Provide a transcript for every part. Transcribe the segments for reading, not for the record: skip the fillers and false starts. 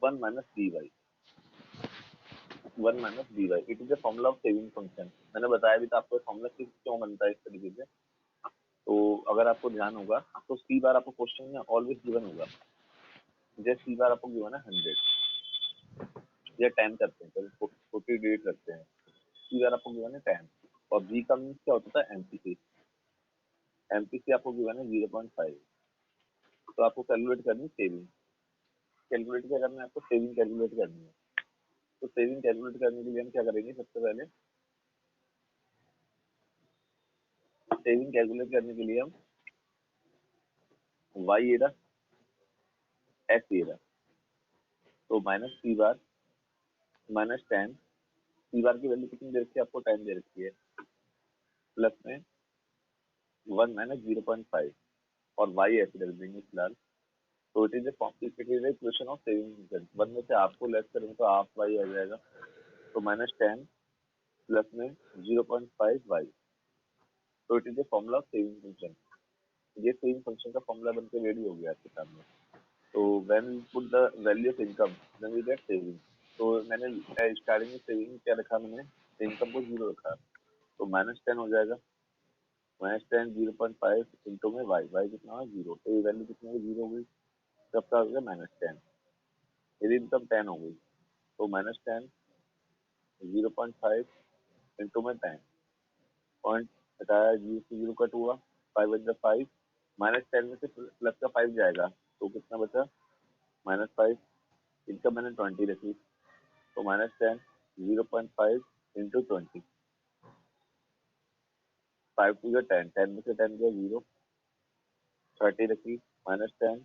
1 minus dy, 1 minus dy, it is the formula of saving function. मैंने बताया भी था आपको फॉर्मूला क्यों बनता है इस तरीके से। तो अगर आपको ध्यान होगा तो सी बार आपको क्वेश्चन में ऑलवेज गिवन होगा, जैसे सी बार आपको गिवन है 100 या 10 करते हैं, तो 48 रखते हैं, सी बार आपको गिवन है 10 और बी का मीन्स क्या होता था एमपीसी, एमपीसी आपको गिवन है 0.5। तो आपको कैलकुलेट करनी सेविंग, कैलकुलेट क्या करना है आपको, सेविंग कैलकुलेट करनी है। तो सेविंग कैलकुलेट करने के लिए हम क्या करेंगे, सबसे पहले सेविंग कैलकुलेट करने के लिए हम वाई ए रहा एक्स ए रहा, तो माइनस सी बार माइनस 10, सी बार की वैल्यू कितनी दे रखी है आपको, 10 दे रखी है, प्लस में 1 माइनस 0.5 और वाई ऐसे रख देंगे फिलहाल। तो it is equation of saving function. 1 में से आपको लेस करेंगे तो हाफ वाई आ जाएगा, तो माइनस 10 प्लस में 0.5 वाई, तो it is the formula of saving function. ये सेविंग फंक्शन का फॉर्मूला बनकर रेडी हो गया आपके सामने। तो when we put the value of income then we get saving. तो मैंने स्टार्टिंग में सेविंग क्या रखा, मैंने इनकम को 0 रखा, तो -10 हो जाएगा, -10 0.5 इंटू में वाई, वाई कितना है 0, तो ये वैल्यू कितनी है 0 हो गई, तब का हो गया -10। यदि इनकम 10 हो गई तो -10 0.5 इंटू में 10, पॉइंट हटाया, 0 से 0 कट हुआ, 5 × 5, -10 में से प्लस का 5 जाएगा तो कितना बचा -5। इनकम मैंने 20 रखी, तो -10 0.5 इंटू 20, 5 टू 10, 10 में से 10 गया 0, 30 रखी, -10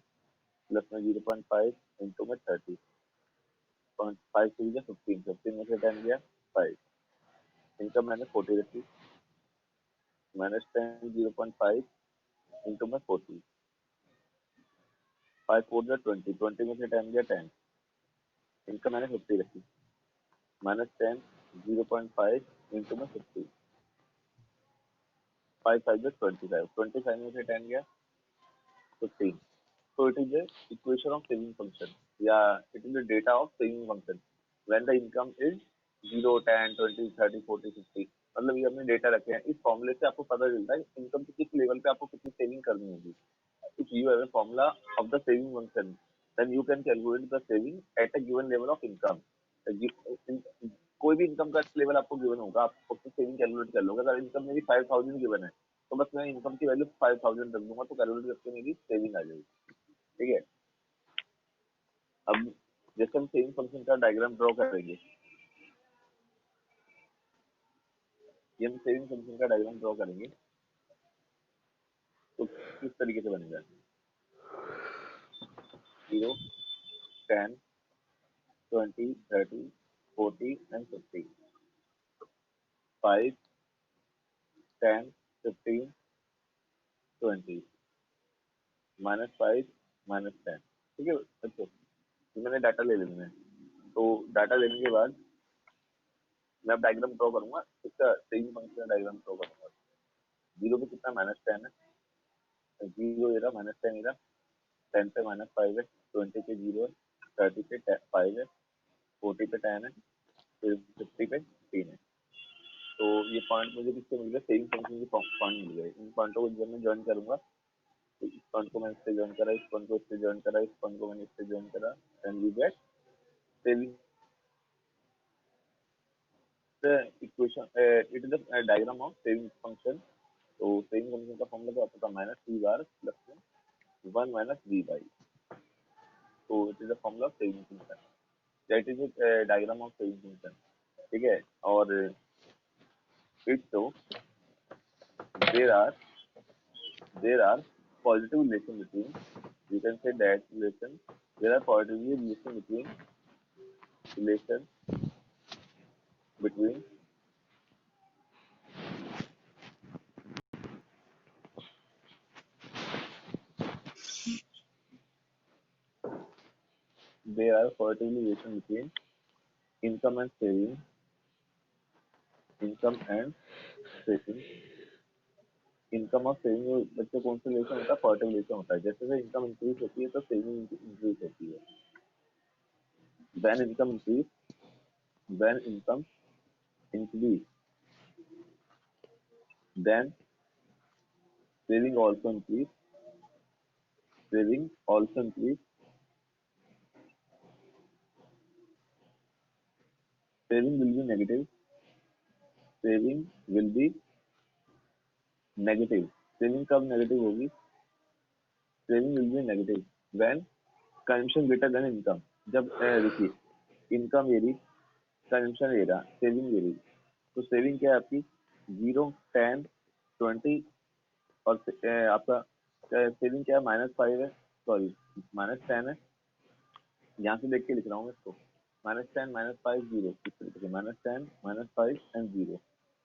प्लस में 0.5 इंटू में 30, 5 टू 15, 15 में से 10 गया 5। इनकम मैंने 40 रखी, -10 0.5 इंटू में 40, 5 4 20, 20 में से 10 गया 10। इनकम मैंने 50 रखी, -10 0.5 इंटू में 50, 5 5 25, 25 में से 10 गया 15। So it is the equation of saving function. Yeah, it is the data of saving function. When the income is 0, 10, 20, 30, 40, 50, मतलब ये अपने डेटा रखे हैं। इस फॉर्मूले से आपको पता चलता है इनकम के किस लेवल पे आपको कितनी सेविंग करनी होगी। If you have a formula of the saving function, then you can calculate the saving at a given level of income. कोई भी इनकम का लेवल आपको गिवन होगा, आप उसकी सेविंग कैलकुलेट कर लोगे। अगर इनकम मेरी 5000 गिवन है तो बस मैं इनकम की वैल्यू 5000 रख दूंगा, तो कैलकुलेट करके मेरी सेविंग आ जाएगी। ठीक है, अब जैसे हम सेविंग फंक्शन का डायग्राम ड्रॉ करेंगे, ये हम सेविंग फंक्शन का डायग्राम ड्रॉ करेंगे तो किस तरीके से बनेगा, 0, 10, 20, 30, 40 एंड 50, 5, 10, 15, 20, -5, -10। ठीक है बच्चों, तो मैंने डाटा ले लेना है। तो डाटा लेने के बाद मैं अब डायग्राम ड्रॉ करूंगा, इसका सेविंग फंक्शन का डायग्राम ड्रॉ करूंगा। 0 पे कितना -10 है, 0 ये रहा, -10 ये रहा, 10 पे -5 है, 20 पे 0 है, 30 पे 5 है, 40 पे 10 है, फिर 50 पे 3 है। तो ये पॉइंट मुझे किससे मिल गया, सेविंग फंक्शन के पॉइंट मिल गए। इन पॉइंटों को जब मैं ज्वाइन करूंगा, तो इस पॉइंट को मैंने इससे ज्वाइन करा, इस पॉइंट को इससे ज्वाइन करा, इस पॉइंट को मैंने इससे ज्वाइन करा, then we get saving equation. It is the diagram of saving function. तो सेविंग फंक्शन का फॉर्मूला क्या होता था, -c bar plus 1 minus v by, तो it is the formula of saving function, that is diagram of saving function. ठीक है, और it तो there are positive relation between, you can say that relation, there are positive relation between there are positive relation between income and saving, income and saving, income और saving बच्चे कौन सा relation होता है, पॉजिटिव रिलेशन होता है। जैसे जैसे इनकम इंक्रीज होती है तो सेविंग इंक्रीज होती है। when income increase, when income increase, then saving also increase, saving also increase, saving will be negative, saving will be negative. Saving कब नेगेटिव होगी? Saving will be negative when consumption greater than income. जब देखिए income ये रही, consumption ये रहा, saving ये रही, तो सेविंग क्या है आपकी 0, 10, 20 और आपका सेविंग क्या है -5 है, सॉरी -10 है। यहाँ से देख के लिख रहा हूँ इसको, -10 -5 0, इस तरीके से -10 -5 एंड 0।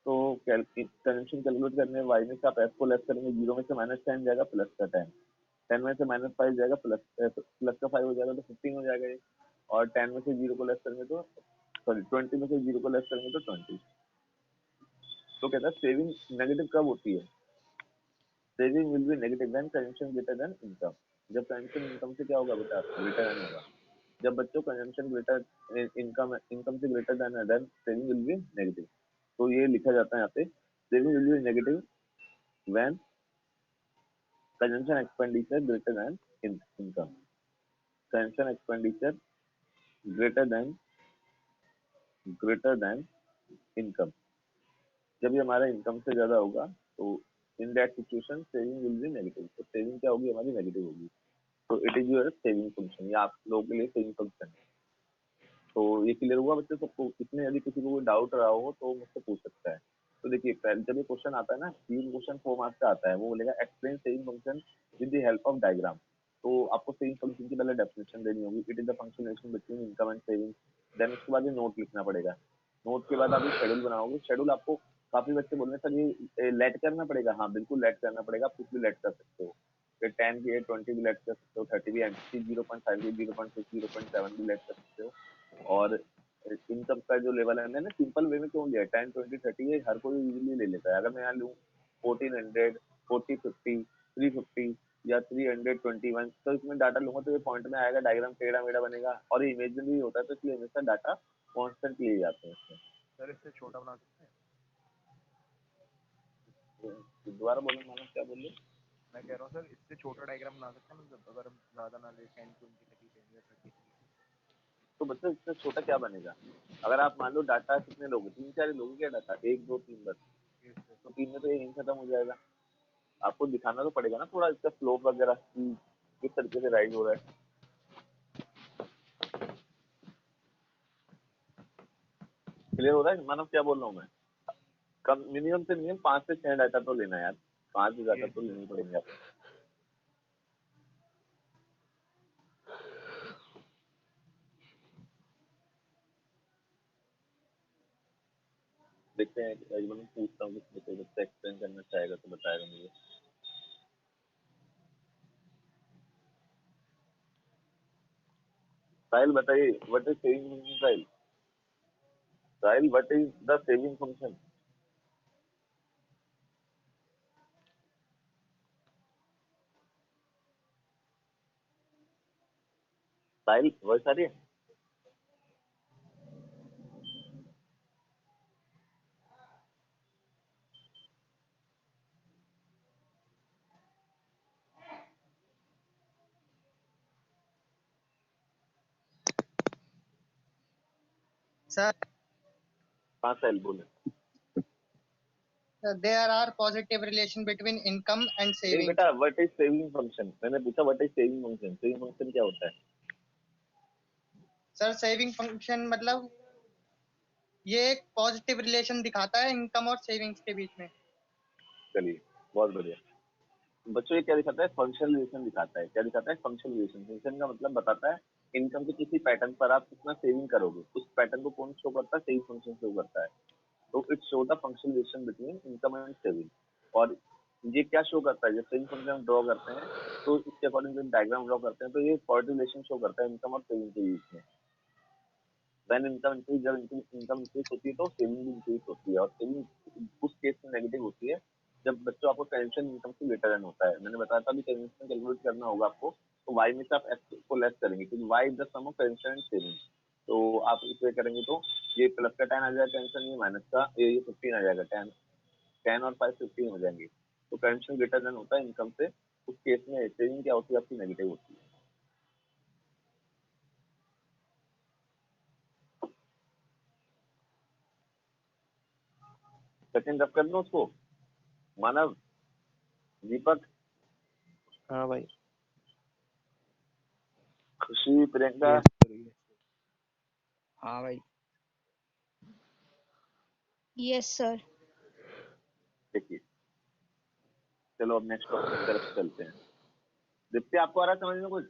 तो कंजम्पशन कैलकुलेट करने वाई में से आप एफ को लेस करेंगे, 0 में से -10 जाएगा प्लस का 10, 10 में से -5 जाएगा प्लस का 5 हो जाएगा तो 15 हो जाएगा ये, और 10 में से 0 को लेस करेंगे तो सॉरी 20 में से 0 को लेस करेंगे तो 20। तो कहता है सेविंग नेगेटिव कब होती है? Saving will be negative when consumption greater than income. जब कंजम्पशन इनकम से क्या होगा बेटा, ग्रेटर देन होगा। जब बच्चों कंजम्पशन ग्रेटर इनकम से greater than saving will be negative. तो ये लिखा जाता है यहाँ पे saving will be negative when consumption expenditure greater than income. Consumption expenditure greater than income. जब ये हमारा इनकम से ज्यादा होगा तो in that situation saving will be negative. तो सेविंग क्या होगी हमारी, नेगेटिव होगी। तो it is your saving function, ये आप लोगों के लिए सेविंग फंक्शन है। तो ये क्लियर हुआ बच्चों सबको? इसमें यदि किसी को कोई डाउट रहा हो तो मुझसे पूछ सकता है। तो देखिए पहले जब ये क्वेश्चन आता है ना, 3 क्वेश्चन 4 मार्क्स का आता है, वो बोलेगा explain saving function with the help of diagram. तो आपको सेविंग फंक्शन की पहले डेफिनेशन देनी होगी, it is the function relation between income and saving. देन उसके बाद ये नोट लिखना पड़ेगा। नोट के बाद आप शेड्यूल बनाओगे। शेड्यूल आपको काफी बच्चे बोल रहे हैं सर ये लेट करना पड़ेगा। हाँ बिल्कुल लेट करना पड़ेगा, आप कुछ भी लेट कर सकते हो। फिर 10 भी है, 20 भी लेट कर सकते हो, 30 भी, एंटी 0.5 भी, 0.6, 0.7 भी लेट कर सकते हो। और इनकम का जो लेवल है, मैंने सिंपल वे में क्यों लिया, 10, 20, 30 ये हर कोई इजीली ले लेता है। अगर मैं यहाँ लूँ 1400, 40, 50, 350 या 321, तो इसमें डाटा लूंगा तो ये पॉइंट में आएगा, डायग्राम टेढ़ा मेढ़ा बनेगा और ये इमेजिनरी होता है, तो इसलिए हमेशा डाटा कॉन्स्टेंट लिए जाते हैं इसमें। सर इससे छोटा बना सकते हैं? दोबारा बोलो मानो, क्या बोल रहे? मैं कह रहा हूँ सर इससे छोटा डायग्राम बना सकते हैं, मतलब अगर हम ज्यादा ना ले 10, 20, 30, 10 या 30। तो बच्चों इससे छोटा क्या बनेगा? अगर आप मान लो डाटा कितने लोगे, 3-4 लोगे क्या डाटा, 1, 2, 3 बस, तो 3 में तो ये नहीं खत्म हो जाएगा। आपको दिखाना तो पड़ेगा ना थोड़ा इसका स्लोप वगैरह कि किस तरीके से राइज हो रहा है। क्लियर हो रहा है मानव, क्या बोल रहा हूँ मैं? कम मिनिमम से मिनिमम 5 से 6 डाटा तो लेना है यार, 5 डाटा तो लेने पड़ेंगे आपको। देखते हैं, पूछता हूँ किसी को, बच्चा एक्सप्लेन करना चाहेगा तो बताएगा मुझे। साहिल बताइए, what is saving function? Sahil, Sahil what is the saving function? Sahil voice आ रही है? Sir, हाँ साहिल बोले। there are positive relation between income and नहीं saving. बेटा, व्हाट इज सेविंग फंक्शन, मैंने पूछा what is saving function. Saving function क्या होता है? सर सेविंग फंक्शन मतलब ये एक पॉजिटिव रिलेशन दिखाता है इनकम और सेविंग्स के बीच में। चलिए बहुत बढ़िया। बच्चों ये क्या दिखाता है, फंक्शनल रिलेशन दिखाता है। क्या दिखाता है? Functional relation. फंक्शन का मतलब बताता है इनकम के किसी पैटर्न पर आप कितना सेविंग करोगे, उस पैटर्न को कौन शो करता है? सेविंग फंक्शन शो करता है। तो it show the functional relation between income and saving. और ये क्या शो करता है, जब सेविंग फंक्शन हम ड्रॉ करते हैं तो इसके अकॉर्डिंग जब डायग्राम ड्रॉ करते हैं तो ये पॉजिटिव रिलेशन शो करता है इनकम और सेविंग के बीच में। व्हेन इनकम इंक्रीज, जब इनकम इंक्रीज होती है तो सेविंग भी इंक्रीज होती है, और सेविंग उस केस में नेगेटिव होती है जब बच्चों आपको टेंशन इनकम से ग्रेटर देन होता है। मैंने बताया था अभी, टेंशन कैलकुलेट करना होगा आपको, तो वाई में से आप एक्स को लेस करेंगे क्योंकि Y is the sum of tension and saving. तो आप इसे करेंगे तो ये प्लस का 10 आ जाएगा टेंशन, ये माइनस का ये 15 आ जाएगा। 10 और 5 15 हो जाएंगे। तो टेंशन ग्रेटर देन होता है इनकम से। उस केस में सेविंग क्या होती है आपकी, नेगेटिव होती है। सेकंड रफ कर लो उसको। मानव, दीपक, हाँ भाई। खुशी, Priyanka, yes sir, yes sir. हाँ भाई। Yes sir. देखिए चलो अब नेक्स्ट टॉपिक की तरफ चलते हैं। दीप्ति आपको आ रहा है समझ में कुछ?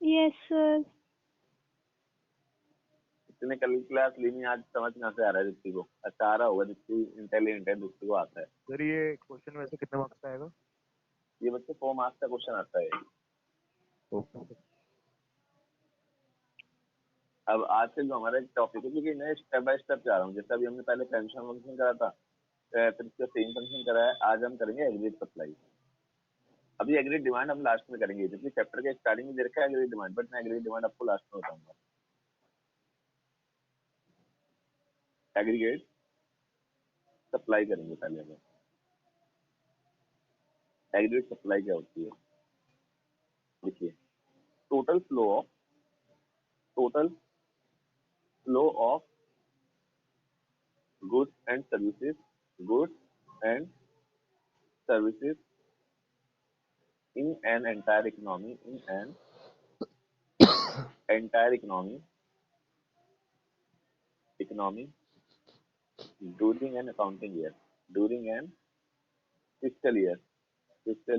Yes sir. इसने कल क्लास ली नहीं, आज समझ कहाँ से आ रहा है दीप्ति को? अच्छा आ रहा होगा, दीप्ति इंटेलिजेंट है, दीप्ति को आता है। सर ये क्वेश्चन वैसे कितने मार्क्स का आएगा? ये बच्चे 4 मार्क्स का क्वेश्चन आता है। ओके। अब आज से जो हमारा टॉपिक है, क्योंकि मैं स्टेप बाय स्टेप जा रहा हूँ। जैसे अभी हमने पहले पेंशन फंक्शन करा था, फिर इसका सेम फंक्शन करा है। आज हम करेंगे एग्रीड सप्लाई। अभी एग्रीड डिमांड हम लास्ट में करेंगे, क्योंकि चैप्टर के स्टार्टिंग में दे रखा है एग्रीड डिमांड, बट मैं एग्रीड डिमांड आपको लास्ट में बताऊंगा। एग्रीगेट सप्लाई करेंगे पहले हम। एग्रीगेट सप्लाई क्या होती है? देखिए, total flow of goods and services in an entire economy during an accounting year, during an fiscal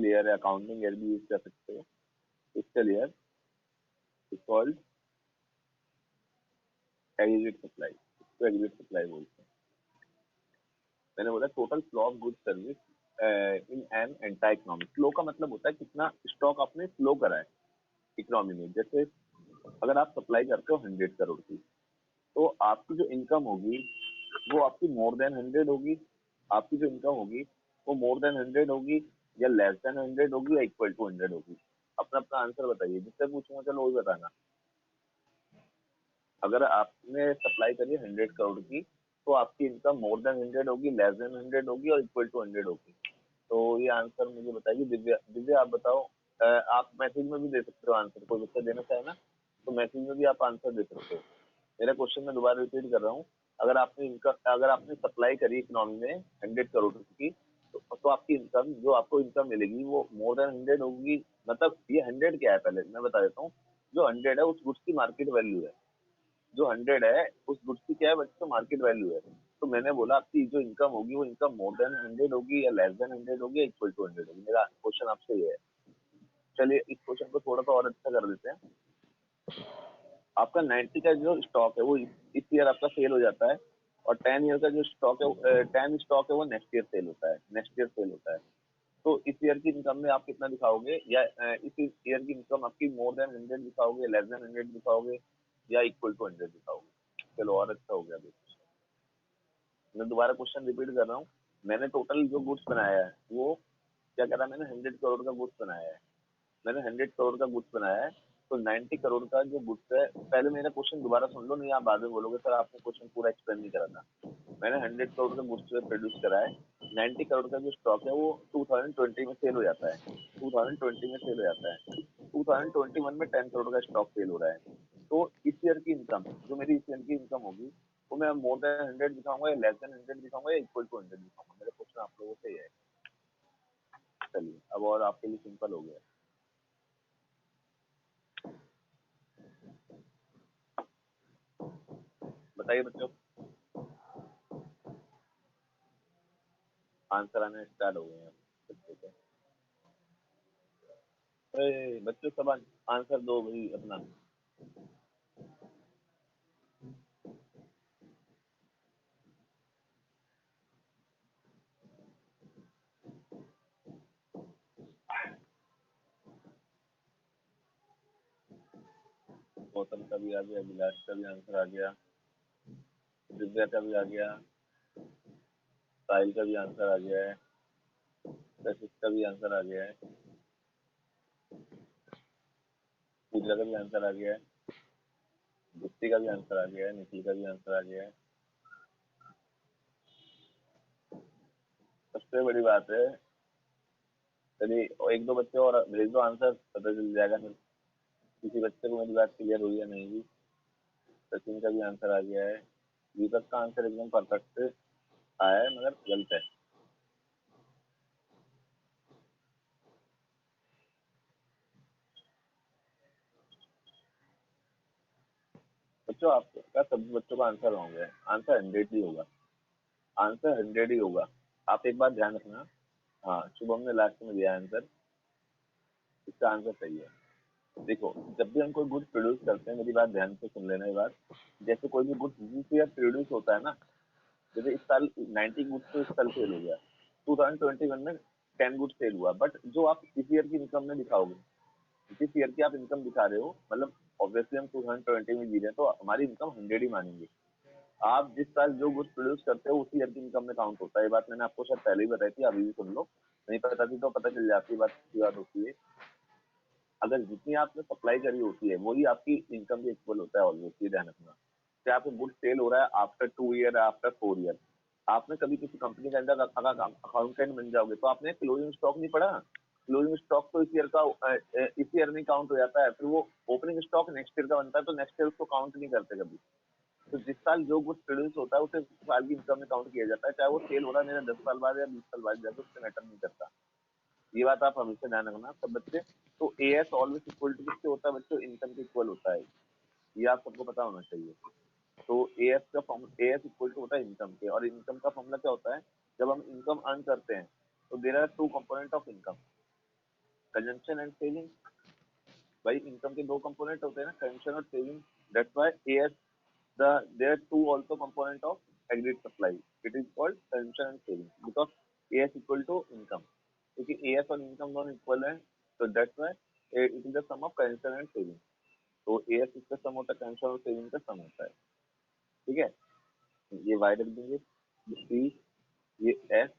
year accounting year भी यूज कर सकते हो। fiscal year is called aggregate supply, इसको aggregate supply बोलते हैं। मैंने बोला total flow of good service in an entire economy. Flow का मतलब होता है कितना स्टॉक आपने फ्लो करा है इकोनॉमी में। जैसे अगर आप सप्लाई करते हो 100 करोड़ की, तो आपकी जो इनकम होगी वो आपकी मोर देन 100 होगी। आपकी जो इनकम होगी वो मोर देन 100 होगी, या लेस देन 100 होगी, या इक्वल टू 100 होगी। अपना अपना आंसर बताइए। जिससे पूछूंगा चलो वही बताना। अगर आपने सप्लाई करी 100 करोड़ की, तो आपकी इनकम मोर देन 100 होगी, लेस देन 100 होगी, और इक्वल टू 100 होगी। तो ये आंसर मुझे बताइए। दिव्या, दिव्या आप बताओ। आप मैसेज में भी दे सकते हो आंसर, कोई बच्चा देना चाहे ना तो मैसेज में भी आप आंसर दे सकते हो। मेरा क्वेश्चन मैं दोबारा रिपीट कर रहा हूँ। अगर आपने सप्लाई करी इकोनॉमी में 100 करोड़ की, तो आपकी इनकम, जो आपको इनकम मिलेगी वो मोर देन 100 होगी। मतलब ये 100 क्या है पहले मैं बता देता हूँ। जो 100 है उस गुड्स की मार्केट वैल्यू है। जो 100 है उस गुड्स की क्या है बच्चों, मार्केट वैल्यू है। तो मैंने बोला आपकी जो इनकम होगी वो इनकम मोर देन 100 होगी, या लेस देन 100 होगी, या इक्वल टू 100 होगी। मेरा क्वेश्चन आपसे ये है। चलिए इस क्वेश्चन को थोड़ा सा और अच्छा कर देते हैं। आपका 90 का जो स्टॉक है वो इस ईयर आपका सेल हो जाता है, और 10 ईयर का जो स्टॉक है 10 स्टॉक है वो नेक्स्ट ईयर सेल होता है। तो इस ईयर की इनकम में आप कितना दिखाओगे? या इस ईयर की इनकम आपकी मोर देन 100 दिखाओगे, लेस देन 100 दिखाओगे, या इक्वल टू 100 दिखाओगे? चलो और अच्छा हो गया। मैं दोबारा क्वेश्चन रिपीट कर रहा हूँ। मैंने टोटल जो गुड्स बनाया है वो क्या करा, मैंने 100 करोड़ का गुड्स बनाया है। मैंने 100 करोड़ का गुड्स बनाया है, तो 90 करोड़ का जो गुड्स है, पहले मेरा क्वेश्चन दोबारा सुन लो, नहीं आप बाद में बोलोगे सर आपने क्वेश्चन पूरा एक्सप्लेन नहीं करा था। मैंने 100 करोड़ का गुड्स प्रोड्यूस करा है। 90 करोड़ का जो स्टॉक है वो 2020 में सेल हो जाता है। 2020 में सेल हो जाता है। 2021 में 10 करोड़ का स्टॉक सेल हो रहा है। तो इस ईयर की इनकम, जो मेरी इस ईयर की इनकम होगी, वो मैं मोर देन 100 दिखाऊंगा, या लेस देन 100 दिखाऊंगा, या इक्वल टू 100 दिखाऊंगा? मेरा क्वेश्चन आप लोगों से ये है। चलिए अब और आपके लिए सिंपल हो गया। बताइए बच्चों, आंसर आने स्टार्ट हो गए हैं बच्चों के। बच्चों सब आंसर दो भाई अपना। गौतम का भी आ गया, विलास का भी आंसर आ गया, दिव्या का भी आ गया, साहिल का भी आंसर आ गया है, कशिश का भी आंसर आ गया है, इंदिरा का भी आंसर आ गया है, गुप्ती का भी आंसर आ गया है, निखिल का भी आंसर आ गया है। सबसे बड़ी बात है, चलिए एक दो बच्चे और भेज दो, आंसर पता चल जाएगा फिर किसी बच्चे को मेरी बात क्लियर हुई या नहीं हुई। सचिन का भी आंसर आ गया है, दीपक का आंसर एकदम परफेक्ट आया है मगर गलत है। बच्चों आपका सभी बच्चों का आंसर रॉन्ग है, आंसर 100 ही होगा, आंसर 100 ही होगा। आप एक बात ध्यान रखना। हाँ, शुभम ने लास्ट में दिया आंसर, इसका आंसर सही है। देखो, जब भी हम कोई गुड प्रोड्यूस करते हैं, मेरी बात ध्यान से सुन लेना ये बात, जैसे कोई भी गुड दिस ईयर प्रोड्यूस होता है ना, जैसे इस साल 90 गुड्स तो इस साल सेल हो गया, 2021 में 10 गुड सेल हुआ, बट जो आप इस ईयर की इनकम में दिखाओगे, जिस ईयर की आप इनकम दिखा रहे हो, मतलब ऑब्वियसली हम 2020 में जी रहे हैं तो हमारी इनकम 100 ही मानेंगे। आप जिस साल जो गुड्स प्रोड्यूस करते हो उसी ईयर की इनकम में काउंट होता है। ये बात मैंने आपको शायद पहले ही बताई थी, अभी भी सुन लो, नहीं पता थी तो पता चल जाती, बात की बात होती है। अगर जितनी आपने सप्लाई करी होती है वही आपकी इनकम के इक्वल होता है ऑलवेज, ये ध्यान रखना। चाहे आपको गुड सेल हो रहा है आफ्टर 2 ईयर, आफ्टर 4 ईयर, आपने कभी किसी कंपनी के अंदर अगर अकाउंटेंट बन जाओगे तो आपने क्लोजिंग स्टॉक नहीं पढ़ा। क्लोजिंग स्टॉक तो इस ईयर का इस ईयर में काउंट हो जाता है, फिर वो ओपनिंग स्टॉक नेक्स्ट ईयर का बनता है, तो नेक्स्ट ईयर उसको काउंट नहीं करते कभी। तो जिस साल जो कुछ प्रोड्यूस होता है उसे साल की इनकम में काउंट किया जाता है, चाहे वो सेल हो रहा है मेरा 10 साल बाद या 20 साल बाद जाके, उससे मैटर नहीं करता। ये बात आप हमेशा ध्यान रखना सब बच्चे। तो A S always equal to किससे होता है बच्चों? इनकम के इक्वल होता है, ये आप सबको पता होना चाहिए। तो ए एस का फॉर्मूला, ए एस इक्वल टू होता है इनकम के, और इनकम का फॉर्मूला क्या होता है? जब हम इनकम अर्न करते हैं तो there are two component of income, consumption and saving. भाई इनकम के दो कंपोनेंट होते हैं ना, कंजम्पशन और सेविंग। That's why A S there are two also component of agreed supply. It is called consumption and saving because AS equal to income. क्योंकि AS और income दोनों इक्वल है, तो that's why it is the sum of consumption and saving. तो AS इसका सम होता है, consumption और saving का सम होता है, ठीक है। ये Y रख देंगे, ये C, ये S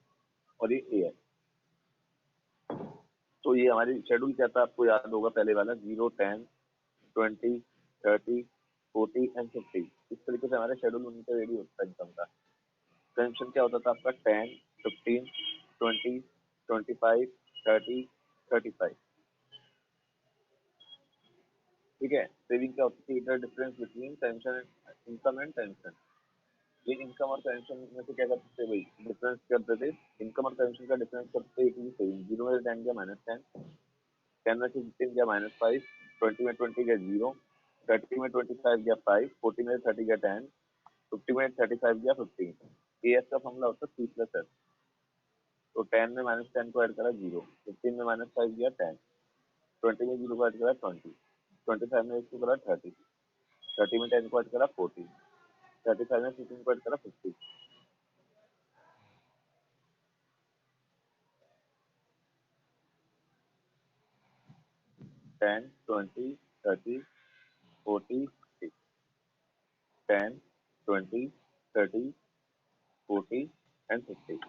और ये AS। तो ये हमारी शेड्यूल क्या था आपको याद होगा, पहले वाला 0, 10, 20, 30, 40 एंड 50। इस तरीके से हमारा शेड्यूल उनका रेडी होता है इनकम का। कंजम्पशन क्या होता था आपका? 10, 15, 20, 25, 30, 35, ठीक है। सेविंग क्या होती थी? The difference between consumption income and consumption. ये इनकम और कंजम्पशन में से क्या करते थे भाई? डिफरेंस करते थे, इनकम और कंजम्पशन का डिफरेंस करते थे, इतनी सेविंग। 0 में 10 गया -10, 10 में 15 गया -5, 20 में 20 गया 0, 30 में 25 गया 5, 40 में 30 गया 10, 50 में 35 गया 15। ए एस का फॉर्मूला होता है C+S। तो 10 में -10 को ऐड करा 0, 15 में -5 गया 10, 20 में 0 को ऐड करा 20, 25 में इसको करा 30, 30 में 10 को ऐड करा 40, 35 में 15 को ऐड करा 50। 10, 20, 30, 40, 50, 10, 20, 30, 40 एंड 50।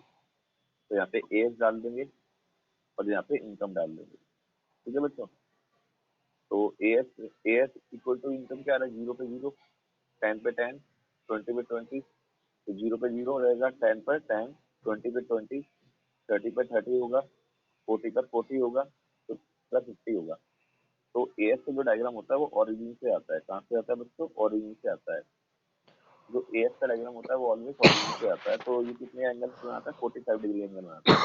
तो यहाँ पे एज डाल देंगे और यहाँ पे इनकम डाल देंगे, ठीक है बच्चों। तो A S equal to income क्या आ रहा है? 0 पे 0, 10 पे 10, 20 पे 20, तो 0 पे 0 रहेगा, 10 पर 10, 20 पे 20, 30 पे 30 होगा, 40 पर 40 होगा, तो प्लस 50 होगा। तो ए एस का जो डायग्राम होता है वो ओरिजिन से आता है। कहाँ से आता है बच्चों? ओरिजिन से आता है। जो ए एस का डायग्राम होता है वो ऑलवेज ओरिजिन से आता है। तो ये कितने एंगल से बनाता है? 45 डिग्री एंगल बनाता है।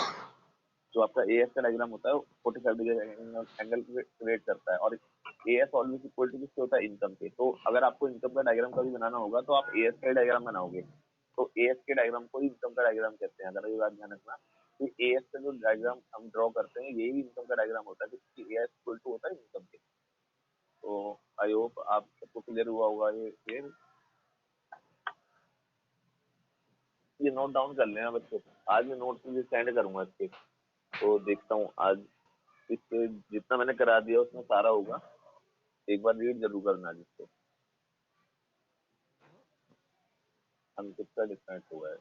जो आपका ए एस का डायग्राम होता है वो 45 डिग्री एंगल क्रिएट करता है। और A S always equal to किससे होता है? इनकम के। तो अगर आपको इनकम का डायग्राम कभी बनाना होगा तो आप ए एस का डायग्राम बनाओगे, तो ए एस के डायग्राम को इनकम का डायग्राम कहते हैं। अगर ये बात ध्यान रखना कि ए एस का जो डायग्राम हम ड्रॉ करते हैं यही इनकम का डायग्राम होता है, क्योंकि ए एस इक्वल टू होता है इनकम के। तो आई होप आप सबको क्लियर हुआ होगा ये नोट डाउन कर लेना बच्चों। आज मैं नोट मुझे सेंड करूंगा इसके, तो देखता हूँ आज इससे जितना मैंने करा दिया उसमें सारा होगा, एक बार रीड जरूर करना जिससे हम कितना डिफरेंट हुआ है।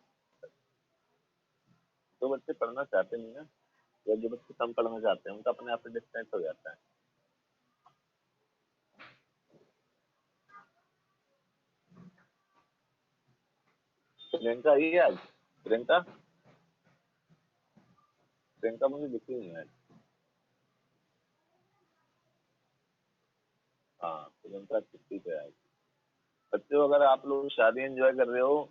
तो बच्चे पढ़ना चाहते नहीं ना, या जो बच्चे कम पढ़ना चाहते हैं उनका अपने आप से डिस्टेंस हो जाता है। प्रियंका आई है आज? प्रियंका प्रियंका मुझे दिखी नहीं है। हाँ, प्रियंका छुट्टी पे है आज। बच्चों, अगर आप लोग शादी एंजॉय कर रहे हो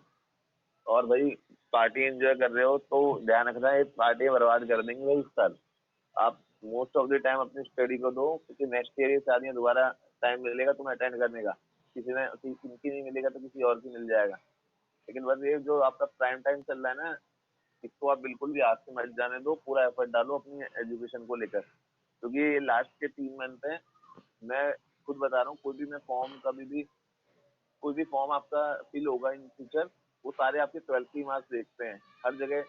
और भाई पार्टी एंजॉय कर रहे हो तो ध्यान रखना, ये पार्टी बर्बाद कर देंगे भाई इस साल। आप मोस्ट ऑफ द टाइम अपनी स्टडी को दो, क्योंकि नेक्स्ट ईयर ये शादियां दोबारा टाइम मिलेगा तुम्हें अटेंड करने का। किसी नहीं मिलेगा तो किसी और की मिल जाएगा। लेकिन बस ये जो आपका प्राइम टाइम चल रहा है ना, इसको आप बिल्कुल भी हाथ से मत जाने दो। पूरा एफर्ट डालो अपनी एजुकेशन को लेकर, क्योंकि ये लास्ट के 3 मंथ है। मैं खुद बता रहा हूँ, कोई भी मैं फॉर्म कभी भी कोई भी फॉर्म आपका फिल होगा इन फ्यूचर, वो सारे आपके 12th की मार्क्स देखते हैं हर जगह।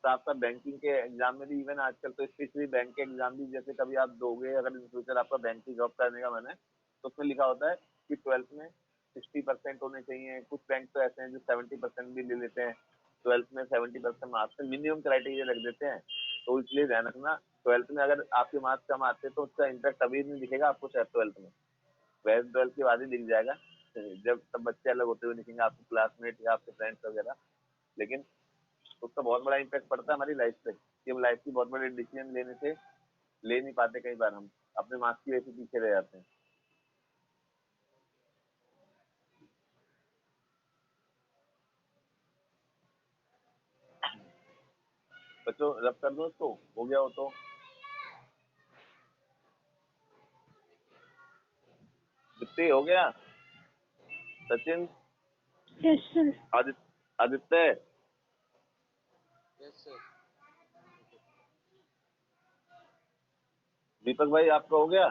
साथ साथ बैंकिंग के एग्जाम में भी, इवन आजकल तो स्पेशली बैंक के एग्जाम भी, जैसे कभी आप दोगे अगर इन फ्यूचर आपका बैंक की जॉब करने का मन है, तो उसमें लिखा होता है कि 12th में 60% होने चाहिए। कुछ बैंक तो ऐसे हैं जो 70% भी ले लेते हैं। 12th में 70% मार्क्स मिनिमम क्राइटेरिया रख देते हैं। तो इसलिए ध्यान रखना, 12th में अगर आपके मार्क्स कम आते हैं तो उसका इम्पैक्ट अभी नहीं दिखेगा आपको, शायद 12th में। 12th के बाद ही दिख जाएगा, जब सब बच्चे अलग होते हुए दिखेंगे, आपके क्लासमेट या आपके फ्रेंड्स वगैरह। लेकिन उसका बहुत बड़ा इम्पैक्ट पड़ता है हमारी लाइफ पे, कि हम लाइफ की बहुत बड़े डिसीजन लेने से ले नहीं पाते। कई बार हम अपने मार्क्स की वजह से पीछे रह जाते हैं। बच्चों, रब कर दो उसको, हो गया हो तो। दीप्ति हो गया? Sachin, Yes, sir. Aditya, yes sir. Deepak भाई, आपका हो गया?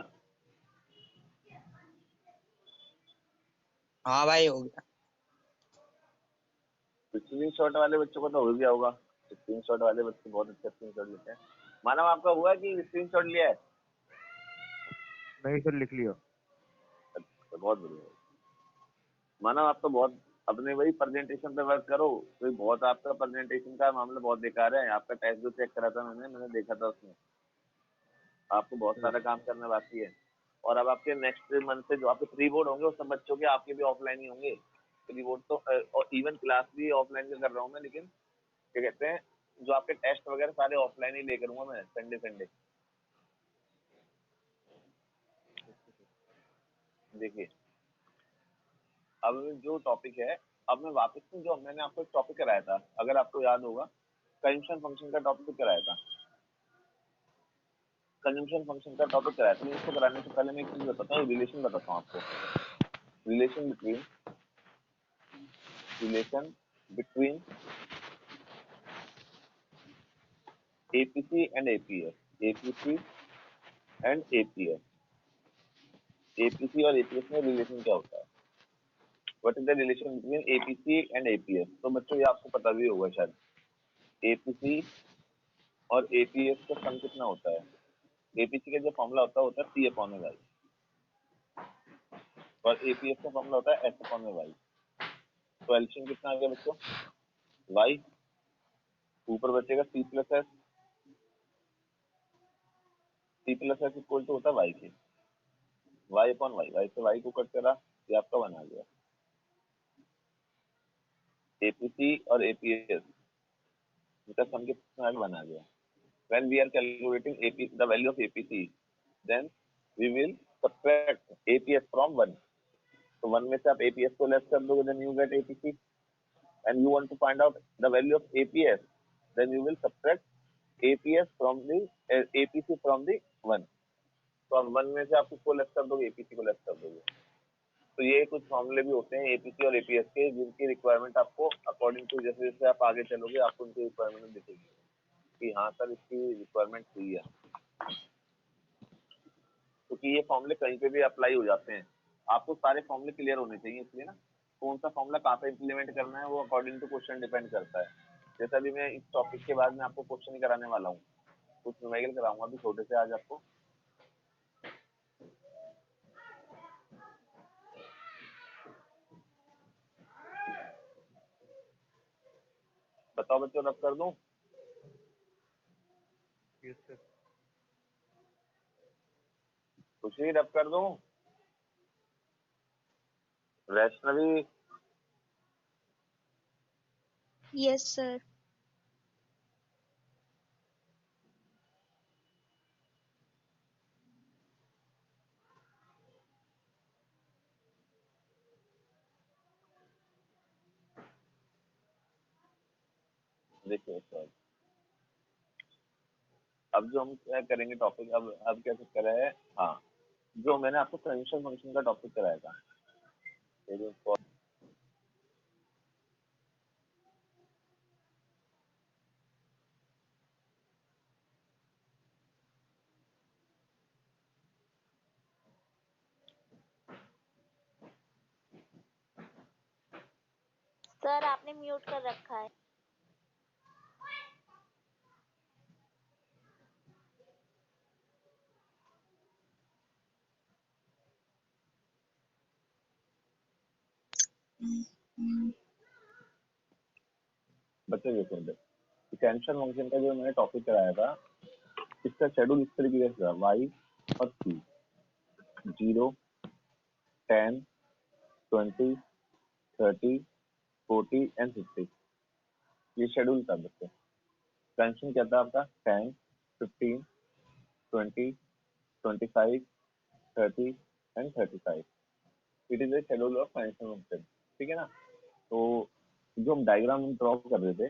हाँ भाई हो गया। स्क्रीन शॉट वाले बच्चों को तो हो गया होगा। स्क्रीन शॉट वाले बच्चे बहुत अच्छे स्क्रीन शॉट लेते हैं। मानव, आपका हुआ कि स्क्रीन शॉट लिया है? नहीं सर, लिख लिया। अच्छा, बहुत बढ़िया। मानव, आप तो बहुत अपने वही प्रेजेंटेशन पे वर्क करो। तो बहुत आपका प्रेजेंटेशन का मामला बहुत बेकार है। आपका टेस्ट जो चेक करा था मैंने देखा था उसमें आपको बहुत सारा काम करना बाकी है। और अब आपके नेक्स्ट मंथ से जो आपके प्री बोर्ड होंगे, उस सब बच्चों के आपके भी ऑफलाइन ही होंगे प्री बोर्ड तो। और इवन क्लास भी ऑफलाइन में कर रहा हूँ मैं, लेकिन क्या कहते हैं, जो आपके टेस्ट वगैरह सारे ऑफलाइन ही लेकर करूंगा मैं, संडे संडे। देखिए, अब जो टॉपिक है, अब मैं वापस से, जो मैंने आपको एक टॉपिक कराया था, अगर आपको याद होगा, कंजम्पशन फंक्शन का टॉपिक कराया था। कंजम्पशन फंक्शन का टॉपिक कराया था। इसको कराने से पहले मैं एक चीज बताता हूँ, रिलेशन बताता हूँ आपको। Relation between APC and APS. APC and APS. APC और एपीएस में रिलेशन क्या होता है? What is the relation between APC and APS? तो बच्चों, ये आपको पता भी होगा शायद। एपीसी और एपीएस का सम कितना होता है? एपीसी का जो फॉर्मूला होता है सी अपॉन वाई, और एपीएस का फॉर्मूला होता है एस अपॉन वाई। तो एल्शियम कितना आ गया बच्चों? वाई। ऊपर बचेगा C plus S. C plus S equal to होता है वाई के। वाई अपॉन वाई, वाई से वाई को कट करा, ये आपका बना गया। एपीसी और एपीएस, इनका सम कितना बना गया? when we are calculating AP, the value of APC, then we will subtract APS from 1. तो 1 में से आप APS को लेस कर दोगे, then you get APC. And you want to find out the value of APS, then you will subtract APS from the APC from the 1. तो आप 1 में से आप किसको लेस कर दोगे? APC को लेस कर दोगे। तो ये कुछ फॉर्मूले भी होते हैं APC और APS के, जिनकी रिक्वायरमेंट आपको अकॉर्डिंग टू जैसे जैसे आप आगे चलोगे आपको उनकी रिक्वायरमेंट दिखेगी कि हाँ सर, इसकी रिक्वायरमेंट हुई है। क्योंकि ये फॉर्मूले कहीं पे भी अप्लाई हो जाते हैं। आपको सारे फॉर्मूले क्लियर होने चाहिए, इसलिए ना कौन सा फॉर्मूला कहाँ पे इम्प्लीमेंट करना है वो अकॉर्डिंग टू क्वेश्चन डिपेंड करता है। जैसे अभी मैं इस टॉपिक के बाद में आपको क्वेश्चन ही कराने वाला हूँ, कुछ न्यूमेरिकल कराऊंगा अभी छोटे से आज आपको। बताओ बच्चों, रब कर दूं? Yes sir. कुछ ही रब कर दूं? Vaishnavi, Yes, sir. देखिए सर, अब जो हम क्या करेंगे टॉपिक, अब क्या कर रहा है, हाँ, जो मैंने आपको कन्वेंशन फंक्शन का टॉपिक कराया था, ये जो सर आपने म्यूट कर रखा है। बच्चे देखो, कन्वेंशन फंक्शन का जो मैंने टॉपिक कराया था, इसका शेड्यूल इस तरीके से था, y और c, 0, 10, 20, 30, 40 एंड 50, ये शेड्यूल था बच्चे। कन्वेंशन क्या था आपका, 10, 15, 20, 25, 30 and 35। It is A schedule of convention function, ठीक है ना। तो जो हम डायग्राम ड्रॉ कर रहे थे,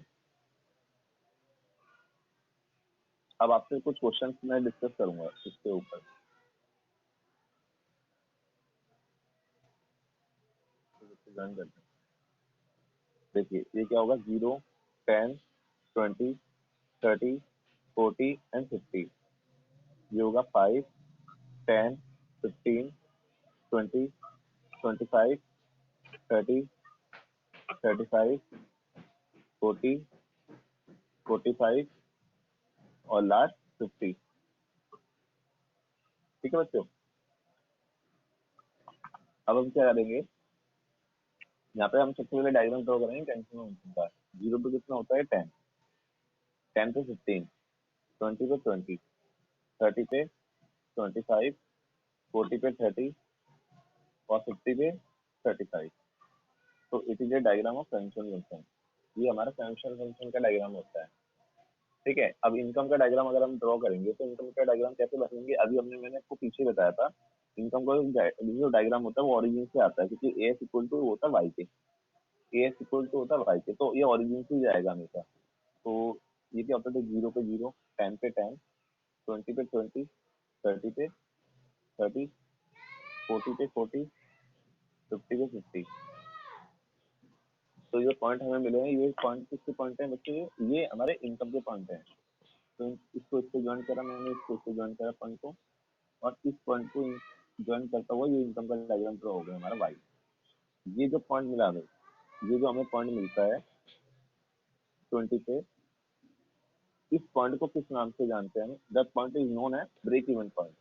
अब आपसे कुछ क्वेश्चंस मैं डिस्कस करूंगा इसके ऊपर। ज्वाइन करते हैं। देखिए ये क्या होगा, 0, 10, 20, 30, 40 एंड 50। ये होगा 5, 10, 15, 20, 25, 30, 35, 40, 45 और लास्ट 50। ठीक है बच्चों, अब हम क्या करेंगे, यहाँ पे हम सबसे पहले डायग्राम ड्रॉ करेंगे टेंशन फंक्शन का। 0 पे कितना होता है, 10, 10 पे 15, 20 पे 20, 30 पे 25, 40 पे 30 और 50 पे 35। तो it is A diagram of convention function. ये हमारा कन्वेंशन फंक्शन का डायग्राम होता है, ठीक है। अब इनकम का डायग्राम अगर हम ड्रॉ करेंगे तो इनकम का डायग्राम कैसे बनेंगे, अभी मैंने आपको पीछे बताया था। इनकम का जो डायग्राम होता है वो ओरिजिन से आता है, क्योंकि ए इक्वल टू होता है वाई के, ए इक्वल टू होता है वाई के, तो ये ओरिजिन से ही जाएगा हमेशा। तो ये क्या होता है, 0 पे 0, 10 पे 10, 20 पे 20, 30 पे 30, 40 पे 40, 50 पे 50। तो ये पॉइंट हमें मिले हैं, ये पॉइंट किसके पॉइंट है बच्चे, ये हमारे इनकम के पॉइंट हैं। तो इसको इससे ज्वाइन करा मैंने, इसको इससे ज्वाइन करा पॉइंट को, और इस पॉइंट को ज्वाइन करता हुआ ये इनकम का डायग्राम ड्रॉ हो गया हमारा वाई। ये जो पॉइंट मिला हमें, ये जो हमें पॉइंट मिलता है 20 पे, इस पॉइंट को किस नाम से जानते हैं, दैट पॉइंट इज नोन है ब्रेक इवन पॉइंट।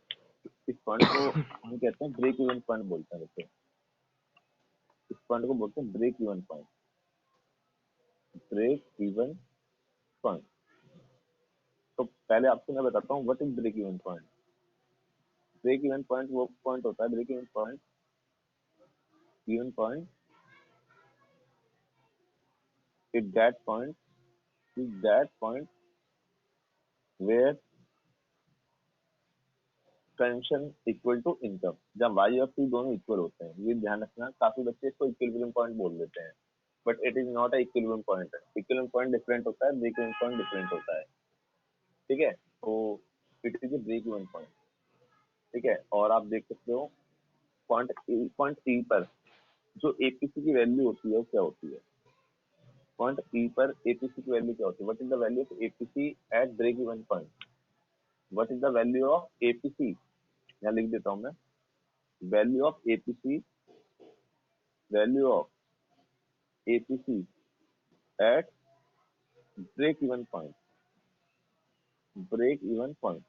इस पॉइंट को हम कहते हैं ब्रेक इवन पॉइंट बोलते हैं बच्चे, इस पॉइंट को बोलते हैं break even point, break even point. तो पहले आपको मैं बताता हूँ what is break even point. Break even point वो पॉइंट होता है, break even point is that point where consumption equal to income, जब वाई और सी दोनों इक्वल होते हैं। ये ध्यान रखना, काफी बच्चे इसको इक्विलिब्रियम पॉइंट बोल देते हैं, but it is not a equilibrium point. Equilibrium point different होता है, ब्रेक इवन पॉइंट डिफरेंट होता है, ठीक है। तो it is a break even point, ठीक है। और आप देख सकते हो पॉइंट ई पर जो एपीसी की वैल्यू होती है वो क्या होती है, पॉइंट ई पर एपीसी की वैल्यू क्या होती है, what is the value of APC at break even point, what is the value of APC, यहाँ लिख देता हूँ मैं, value of APC, value of APC at break even point, break even point,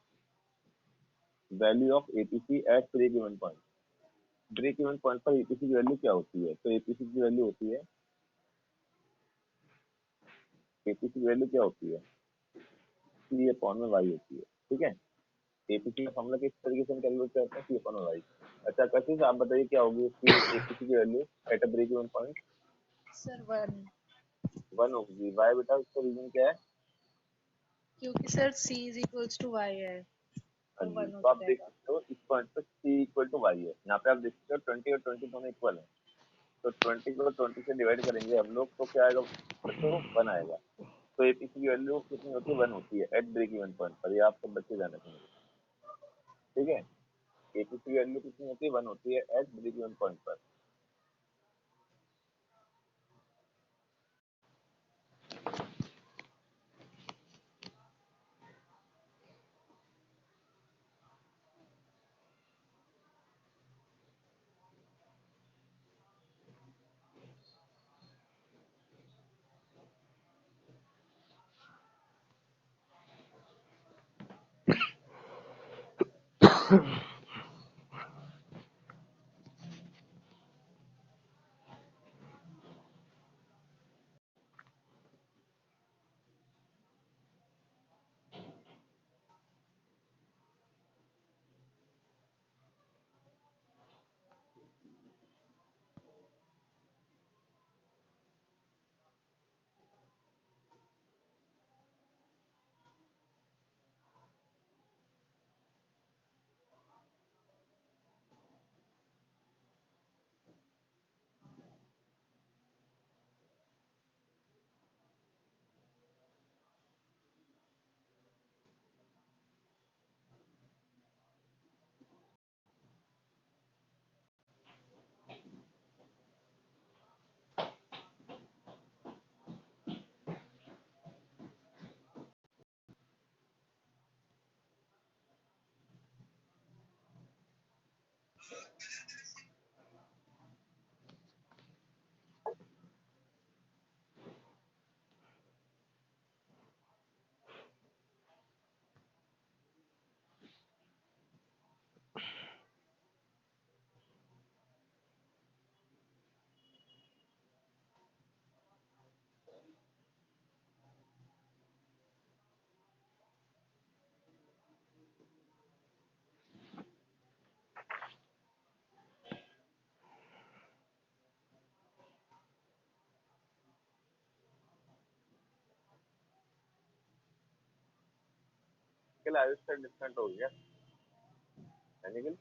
value of APC at break even point. Break even point पर APC की value क्या होती है, तो एपीसी की वैल्यू होती है, एपीसी की वैल्यू क्या होती है, सी अपॉन में वाई होती है, ठीक है। एपीसी का फॉर्मूला किस तरीके से हम कैलकुलेट करते हैं, सी अपॉन में वाई। अच्छा कशिश आप बताइए क्या होगी इसकी एपीसी की value at a break even point. Sir 1। 1 होगी। वाई बेटा इसका रीजन क्या है? क्योंकि sir c is equals to y है हाँ तो जी, 1 हो तो आप देख जाएगा। सकते हो इस पॉइंट पे c इक्वल टू y है। यहाँ पे आप देख सकते हो 20 और 20 दोनों इक्वल है, तो 20 को 20 से डिवाइड करेंगे हम लोग तो क्या आएगा बच्चों? 1 आएगा। तो एपीसी की वैल्यू कितनी होती है? 1 होती है एट ब्रेक इवन पॉइंट पर। ये आप सब बच्चे ध्यान रखेंगे, ठीक है? एपीसी की वैल्यू कितनी होती है? 1 होती है एट ब्रेक इवन पॉइंट पर। आयुष से डिस्काउंट हो गया निखिल।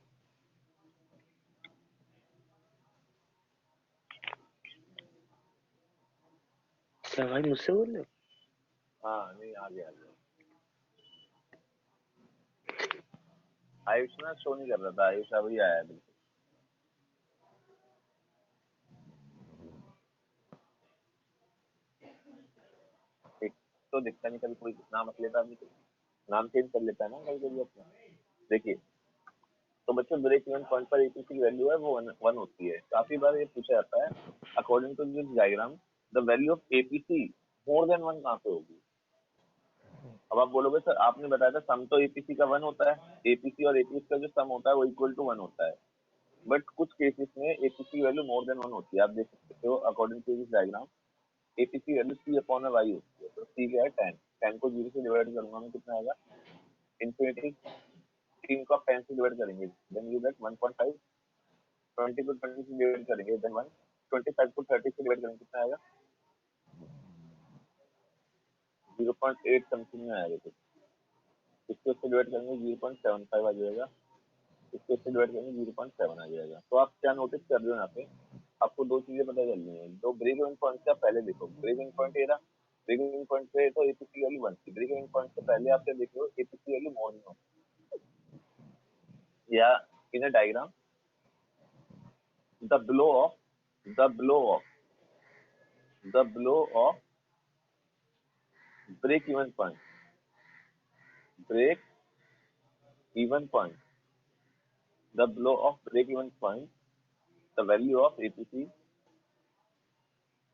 सर भाई मुझसे बोल रहे हो? हाँ नहीं आ गया आयुष ना शो नहीं कर रहा था। आयुष अभी आया बिल्कुल। एक तो दिखता नहीं, कभी कोई नाम रख लेता आदमी, नाम चेंज कर लेता है ना कभी कभी अपना। देखिए तो बच्चों ब्रेक इवन पॉइंट पर एपीसी की वैल्यू है वो 1 होती है। काफी बार ये पूछा जाता है according to this diagram the value of APC more than 1 कहाँ पे होगी? अब आप बोलोगे सर आपने बताया था सम तो एपीसी का 1 होता है, एपीसी और एपीएस का जो सम होता है वो इक्वल टू 1 होता है। बट कुछ केसेस में एपीसी की वैल्यू मोर देन 1 होती है। आप देख सकते हो according to this diagram APC value C upon Y होती है। तो सी क्या है 10, 10 को 0 से डिवाइड करूंगा मैं कितना आएगा? इन्फिनिटी। 3 को आप 10 से डिवाइड करेंगे देन यू गेट 1.5। 20 को 20 से डिवाइड करेंगे देन 1। 25 को 30 से डिवाइड करेंगे कितना आएगा? 0.8 समथिंग में आएगा कुछ। इसको इससे डिवाइड करेंगे 0.75 आ जाएगा। इसको इससे डिवाइड करेंगे 0.7 आ जाएगा। तो आप क्या नोटिस कर रहे हो यहाँ पे? आपको दो चीजें पता चल रही हैं। दो ब्रेक इवन पॉइंट से आप पहले देखो, ब्रेक इवन पॉइंट ये रहा, ब्रेक इवन पॉइंट पे तो एपीसी वैल्यू 1 थी। ब्रेक इवन पॉइंट से पहले आप क्या देख रहे हो? APC value more than 1। या in a diagram the blow of the blow of the blow of break even point, break even point, the blow of break even point, the value of APC,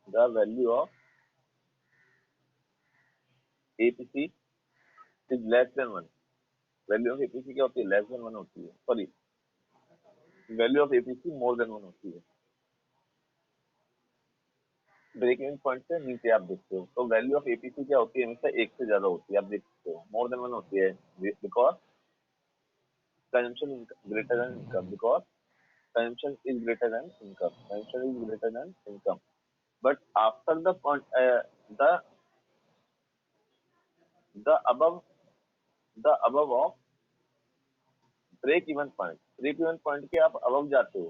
the value of APC is less than 1. Value of APC क्या होती है? Less than 1 होती है। Sorry, value of APC more than 1 होती है। Break even point से नीचे आप देखते हो तो वैल्यू ऑफ एपीसी क्या होती है? हमेशा 1 से ज्यादा होती है। आप देख सकते हो मोर देन 1 होती है because consumption greater than income, because consumption is greater than income. Consumption is greater than income. But after the the the above of break even point के आप अबव जाते हो,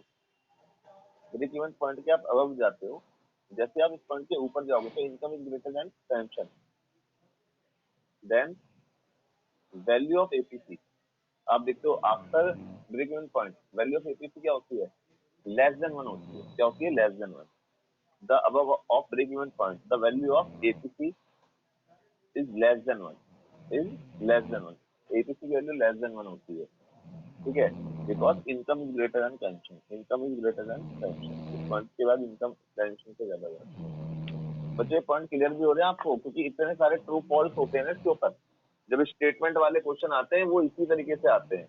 ब्रेक इवन पॉइंट के आप above जाते हो, जैसे आप इस पॉइंट के ऊपर जाओगे तो income is greater than tension, then value of APC. आप देखते हो after break even point value of APC क्या होती है, लेस देन 1 होती है। क्या होती है, less than 1। The above of break even point the value of APC is less than 1, is less than 1। APC की वैल्यू लेस देन 1 होती है, ठीक है, because income is greater than tension, income is greater than tension. इस point के बाद income tension से ज्यादा है। बच्चे पॉइंट क्लियर भी हो रहे हैं आपको, क्योंकि इतने सारे ट्रू फॉल्स होते हैं ना इसके ऊपर। जब स्टेटमेंट वाले क्वेश्चन आते हैं वो इसी तरीके से आते हैं,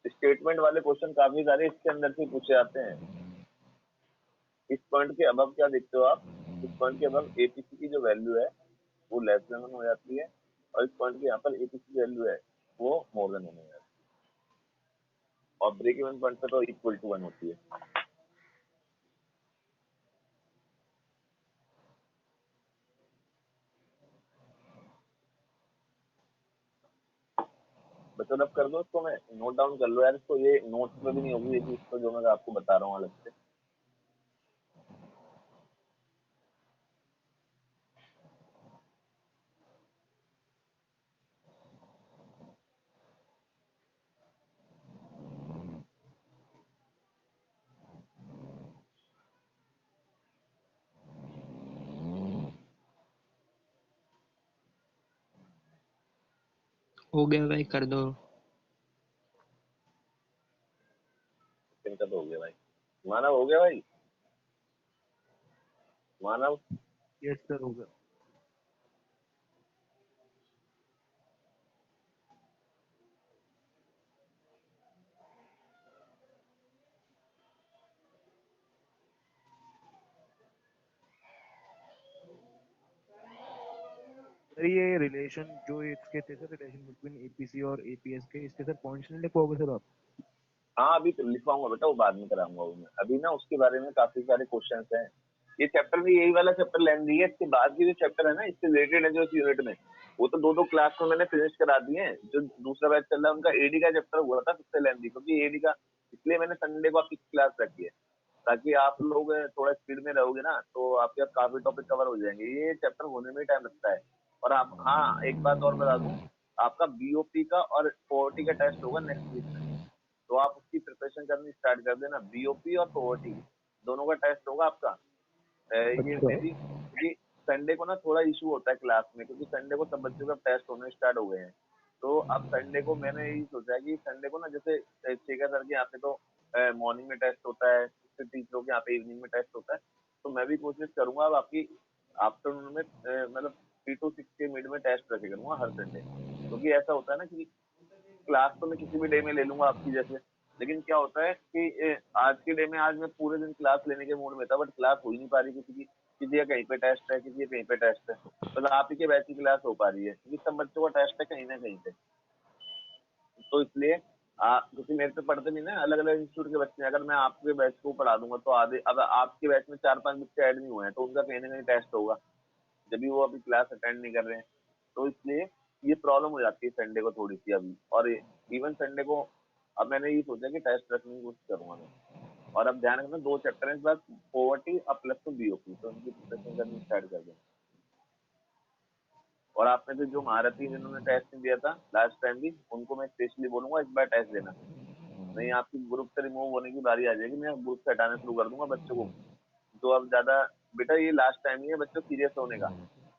स्टेटमेंट वाले क्वेश्चन काफी सारे इसके अंदर से पूछे जाते हैं। इस पॉइंट के अबव क्या देखते हो आप, इस पॉइंट के अबव एपीसी की जो वैल्यू है वो लेस देन 1 हो जाती है, और इस पॉइंट के यहाँ पर एपीसी की वैल्यू है वो मोर देन 1 हो जाती है, और ब्रेक इवन पॉइंट पे तो इक्वल टू 1 होती है। बच्चों अब कर दो इसको, मैं नोट डाउन कर लो यार इसको, ये नोट्स में भी नहीं होगी ये चीज तो जो मैं आपको बता रहा हूँ अलग से। हो गया भाई, कर दो। इनका तो हो गया भाई, मानव हो गया भाई, मानव। यस सर, हो गया। सर ये रिलेशन जो इसके थे सर, रिलेशन बिटवीन एपीसी और एपीएस के, इसके सर पॉइंट्स नहीं लिख पाओगे सर आप? हाँ अभी तो लिखवाऊंगा बेटा, वो बाद में कराऊंगा वो मैं, अभी ना उसके बारे में काफी सारे क्वेश्चंस हैं। ये चैप्टर भी यही वाला चैप्टर लेंदी है, इसके बाद भी जो चैप्टर है ना इससे रिलेटेड है जो इस यूनिट में, वो तो दो क्लास में मैंने फिनिश करा दिए हैं। जो दूसरा बैच चल रहा है उनका एडी का चैप्टर हुआ था सबसे लेंदी, क्योंकि एडी का इसलिए मैंने संडे को आपकी क्लास रखी है, ताकि आप लोग थोड़ा स्पीड में रहोगे ना तो आपके काफी टॉपिक कवर हो जाएंगे। ये चैप्टर होने में टाइम लगता है। और आप, हाँ एक बात और बता दूं, आपका बीओपी का और पीओटी का टेस्ट होगा नेक्स्ट वीक में, तो आप उसकी प्रिपरेशन करनी स्टार्ट कर देना। बीओपी और पीओटी दोनों का टेस्ट होगा आपका। ये अच्छा। मेरी, क्योंकि संडे को ना थोड़ा इशू होता है क्लास में, क्योंकि संडे को सब बच्चों का टेस्ट होने स्टार्ट हो गए हैं। तो अब संडे को मैंने यही सोचा है कि संडे को ना, जैसे शेखर सर के यहाँ पे तो मॉर्निंग में टेस्ट होता है, फिर टीचरों के यहाँ पे इवनिंग में टेस्ट होता है, तो मैं भी कोशिश करूंगा अब आपकी आफ्टरनून में मतलब 3 to 6 के मिड में टेस्ट रखे करूंगा हर संडे। क्योंकि ऐसा होता है ना कि क्लास तो मैं किसी भी डे में ले लूंगा आपकी जैसे, लेकिन क्या होता है कि आज के डे में आज मैं पूरे दिन क्लास लेने के मूड में था, बट क्लास हो ही नहीं पा रही, किसी का कहीं पे टेस्ट है, किसी का कहीं पे टेस्ट है, बस आप ही के बैच की क्लास हो पा रही है, क्योंकि सब बच्चों का टेस्ट है कहीं ना कहीं पे। तो इसलिए क्योंकि मेरे पे पढ़ते नहीं ना, अलग अलग इंस्टीट्यूट के बच्चे हैं, अगर मैं आपके बैच को पढ़ा दूंगा तो आधे, अब आपके बैच में 4-5 बच्चे ऐड नहीं हुए हैं तो उनका कहीं ना कहीं टेस्ट होगा, जब भी वो अभी क्लास अटेंड नहीं कर रहे हैं। तो इसलिए ये प्रॉब्लम हो जाती है संडे को थोड़ी सी अभी, और इवन संडे को अब मैंने ये सोचा कि टेस्ट रखने की कोशिश करूंगा मैं। और अब ध्यान रखना 2 चैप्टर हैं इस बार, पॉवर्टी और प्लस टू बीओपी, तो उनकी प्रिपरेशन करनी स्टार्ट कर दें। और आपने तो जो महारथी जिन्होंने टेस्ट नहीं दिया था लास्ट टाइम भी, उनको मैं स्पेशली बोलूंगा इस बार टेस्ट देना, नहीं आपकी ग्रुप से रिमूव होने की बारी आ जाएगी, मैं ग्रुप से हटाना शुरू कर दूंगा बच्चों को। तो अब ज्यादा बेटा ये लास्ट टाइम ही है बच्चों सीरियस होने का,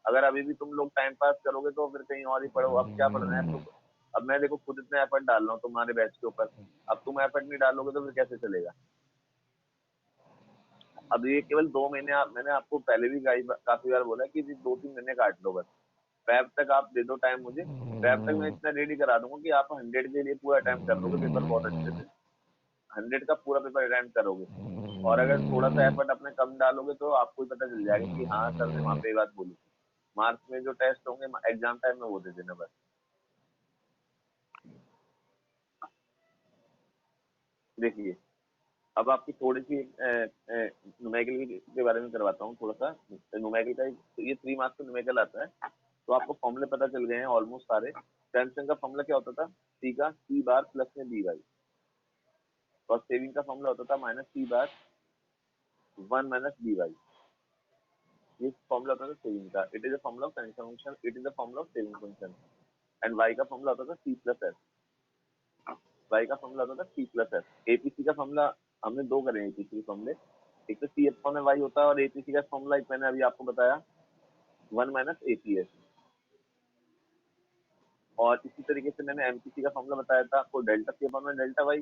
अगर अभी भी तुम लोग टाइम पास करोगे तो फिर कहीं और ही पढ़ो। अब क्या पढ़ना है अब तो, अब मैं देखो खुद इतना एफर्ट डाल रहा हूँ तुम्हारे बैच के ऊपर, अब तुम एफर्ट नहीं डालोगे तो फिर कैसे चलेगा। अब ये केवल 2 महीने, मैंने आपको पहले भी काफी बार बोला कि 2-3 महीने काट लो बस, फैब तक आप दे दो टाइम मुझे, फैब तक मैं इतना रेडी करा दूंगा कि आप 100 के लिए पूरा अटेम्प्ट कर लोगे पेपर बहुत अच्छे से, 100 का पूरा पेपर अटेम्प्ट करोगे। और अगर थोड़ा सा एफर्ट अपने कम डालोगे तो आपको ही पता चल जाएगा कि हाँ सर ने वहाँ पे ये बात बोली। मार्च में जो टेस्ट होंगे एग्जाम टाइम में वो दे देना बस। देखिए अब आपकी थोड़ी सी न्यूमेरिकल के बारे में करवाता हूँ थोड़ा सा। न्यूमेरिकल का ये 3 मार्क्स का न्यूमेरिकल आता है, तो आपको फॉर्मूले पता चल गए हैं ऑलमोस्ट सारे। टेंशन का फॉर्मूला क्या होता था? सी का सी बार प्लस में बी वाई, और सेविंग का फॉर्मूला होता था minus C bar 1 minus B Y. ये फॉर्मूला होता था सेविंग का। It is a formula of tension function, it is a formula of saving function. And Y का फॉर्मूला होता था सी प्लस एस, वाई का फॉर्मूला होता था सी प्लस एस। एपीसी का फॉर्मूला हमने 2 करे हैं एपीसी के फॉर्मूले, एक तो सी अपॉन वाई होता है, और एपीसी का फॉर्मूला एक मैंने अभी आपको बताया 1 माइनस एपीएस। और इसी तरीके से मैंने एमपीसी का फॉर्मूला बताया था आपको delta C upon delta Y,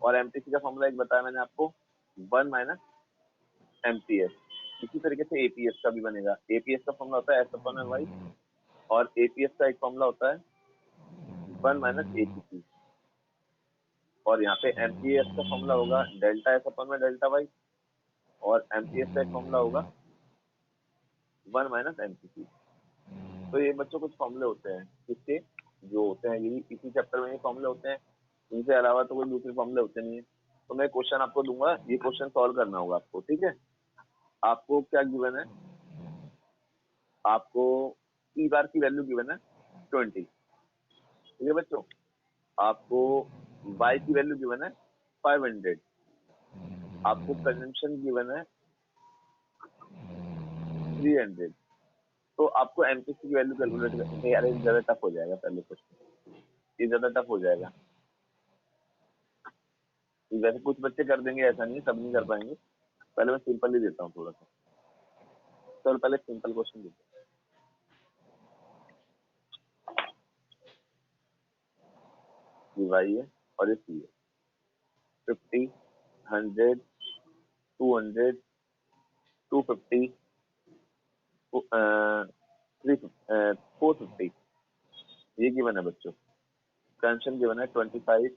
और एमपीसी का फॉर्मूला एक बताया मैंने आपको 1 माइनस एमपीएस। इसी तरीके से एपीएस का भी बनेगा। एपीएस का फॉर्मूला होता है एस अपॉन वाई, और एपीएस का एक फॉर्मूला होता है 1 माइनस एपीसी। और यहाँ पे एमपीएस का फॉर्मूला होगा delta S upon delta Y, और एमपीएस का एक फॉर्मूला होगा 1 माइनस एमपीसी। तो ये बच्चों कुछ फॉर्मूले होते हैं किसके, जो होते हैं यही इसी चैप्टर में ये फॉर्मूले होते हैं, इनके अलावा तो कोई दूसरे फॉर्मूले होते नहीं है। तो मैं क्वेश्चन आपको दूंगा, ये क्वेश्चन सॉल्व करना होगा आपको, ठीक है। आपको क्या गिवन है? आपको ई बार की वैल्यू गिवन है 20, ठीक है बच्चों। आपको वाई की वैल्यू गिवन है 500, आपको कंजम्पशन गिवन है 300। तो आपको एमपीसी की वैल्यू कैलकुलेट करनी है। यार ये ज्यादा टफ हो जाएगा, पहले क्वेश्चन ये ज्यादा टफ हो जाएगा। वैसे कुछ बच्चे कर देंगे, ऐसा नहीं सब नहीं कर पाएंगे। पहले मैं सिंपल ही देता हूँ थोड़ा सा। चलो पहले सिंपल क्वेश्चन देते हैं। ये वाई है और ये सी है। 50, 100, 200, 250, 450 ये गिवन है बच्चों। टेंशन गिवन है 25,